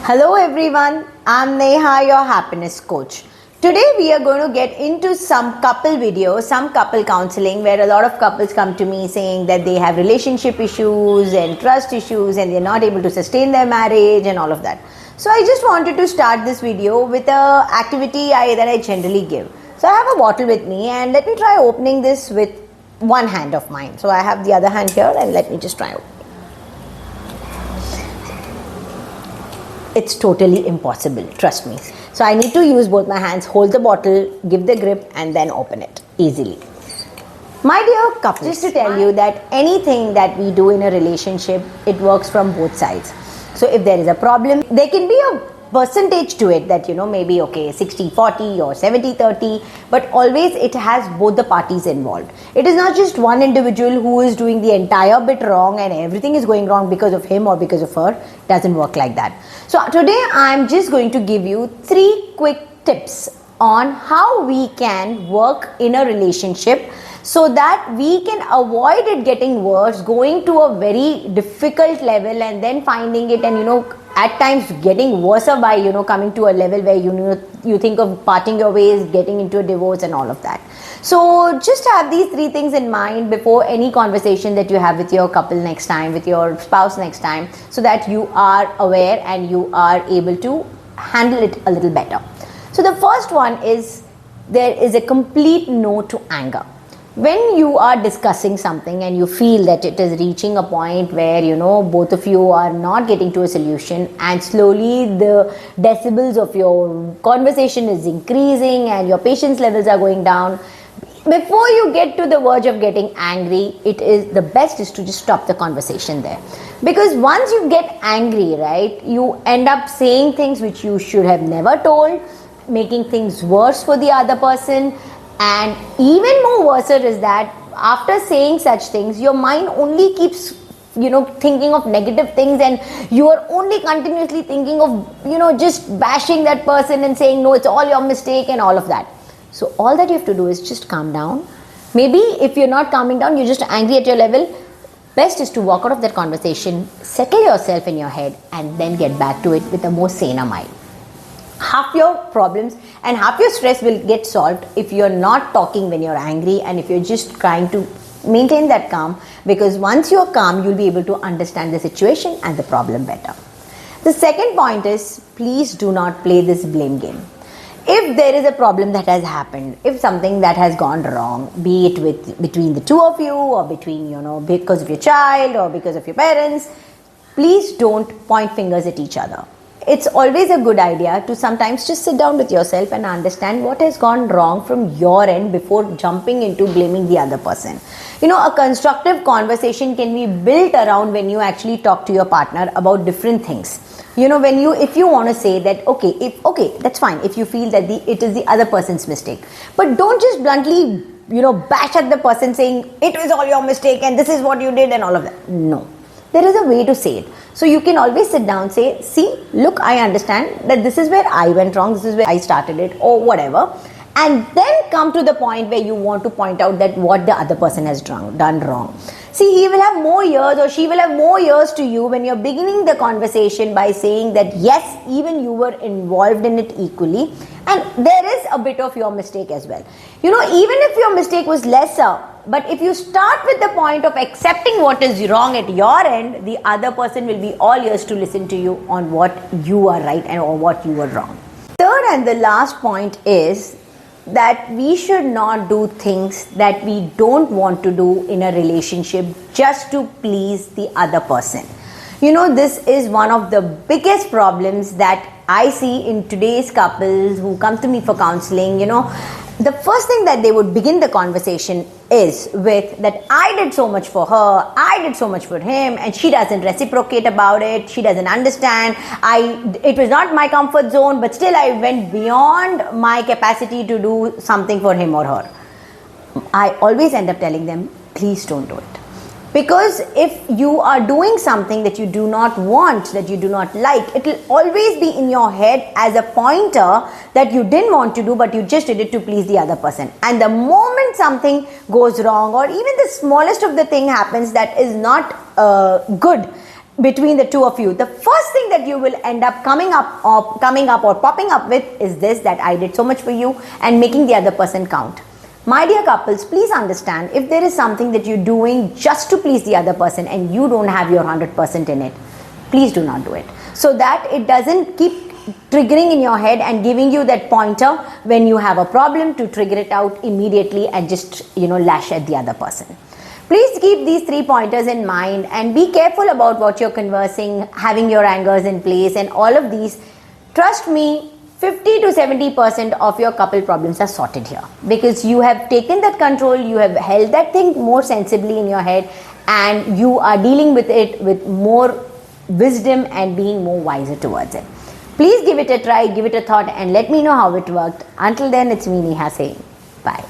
Hello everyone, I'm Neha, your happiness coach. Today we are going to get into some couple videos, some couple counseling where a lot of couples come to me saying that they have relationship issues and trust issues and they're not able to sustain their marriage and all of that. So I just wanted to start this video with a activity that I generally give. So I have a bottle with me and let me try opening this with one hand of mine. So I have the other hand here and let me just try opening. It's totally impossible, trust me. So I need to use both my hands, hold the bottle, give the grip and then open it easily. My dear couples, just to tell you that anything that we do in a relationship, it works from both sides. So if there is a problem, there can be a percentage to it that maybe 60-40 or 70-30, but always it has both the parties involved. It is not just one individual who is doing the entire bit wrong and everything is going wrong because of him or because of her. It doesn't work like that. So today I'm just going to give you 3 quick tips on how we can work in a relationship so that we can avoid it getting worse, going to a very difficult level and then finding it and at times getting worse by coming to a level where you think of parting your ways, getting into a divorce and all of that. So just have these 3 things in mind before any conversation that you have with your couple next time, with your spouse next time, so that you are aware and you are able to handle it a little better. So the first one is, there is a complete no to anger. When you are discussing something and you feel that it is reaching a point where both of you are not getting to a solution and slowly the decibels of your conversation is increasing and your patience levels are going down, before you get to the verge of getting angry, the best is to just stop the conversation there. Because once you get angry, right, you end up saying things which you should have never told, making things worse for the other person. And even more worse is that after saying such things, your mind only keeps thinking of negative things and you are only continuously thinking of just bashing that person and saying no, it's all your mistake and all of that. So all that you have to do is just calm down. Maybe if you're not calming down, you're just angry at your level, best is to walk out of that conversation, settle yourself in your head and then get back to it with a more saner mind. Half your problems and half your stress will get solved if you're not talking when you're angry and if you're just trying to maintain that calm, because once you're calm, you'll be able to understand the situation and the problem better. The second point is, please do not play this blame game. If there is a problem that has happened, if something that has gone wrong, be it between the two of you or between, because of your child or because of your parents, please don't point fingers at each other. It's always a good idea to sometimes just sit down with yourself and understand what has gone wrong from your end before jumping into blaming the other person. A constructive conversation can be built around when you actually talk to your partner about different things. If you want to say that, okay, that's fine if you feel that it is the other person's mistake. But don't just bluntly, bash at the person saying, it was all your mistake and this is what you did and all of that. No. There is a way to say it. So you can always sit down and say, see, look, I understand that this is where I went wrong, this is where I started it or whatever. And then come to the point where you want to point out that what the other person has done wrong. See, he will have more years or she will have more years to you when you're beginning the conversation by saying that yes, even you were involved in it equally and there is a bit of your mistake as well. Even if your mistake was lesser, but if you start with the point of accepting what is wrong at your end, the other person will be all ears to listen to you on what you are right and or what you are wrong. Third and the last point is that we should not do things that we don't want to do in a relationship just to please the other person. This is one of the biggest problems that I see in today's couples who come to me for counseling. The first thing that they would begin the conversation is with that I did so much for her, I did so much for him, and she doesn't reciprocate about it, she doesn't understand, it was not my comfort zone, but still I went beyond my capacity to do something for him or her. I always end up telling them, please don't do it. Because if you are doing something that you do not want, that you do not like, it will always be in your head as a pointer that you didn't want to do, but you just did it to please the other person. And the moment something goes wrong, or even the smallest of the thing happens that is not good, between the two of you, the first thing that you will end up coming up or popping up with is this, that I did so much for you, and making the other person count. My dear couples, please understand, if there is something that you're doing just to please the other person and you don't have your 100% in it, please do not do it, so that it doesn't keep triggering in your head and giving you that pointer when you have a problem to trigger it out immediately and just lash at the other person. Please keep these 3 pointers in mind and be careful about what you're conversing, having your angers in place and all of these. Trust me, 50 to 70% of your couple problems are sorted here, because you have taken that control, you have held that thing more sensibly in your head, and you are dealing with it with more wisdom and being more wiser towards it. Please give it a try, give it a thought, and let me know how it worked. Until then, it's me, Neha, saying bye.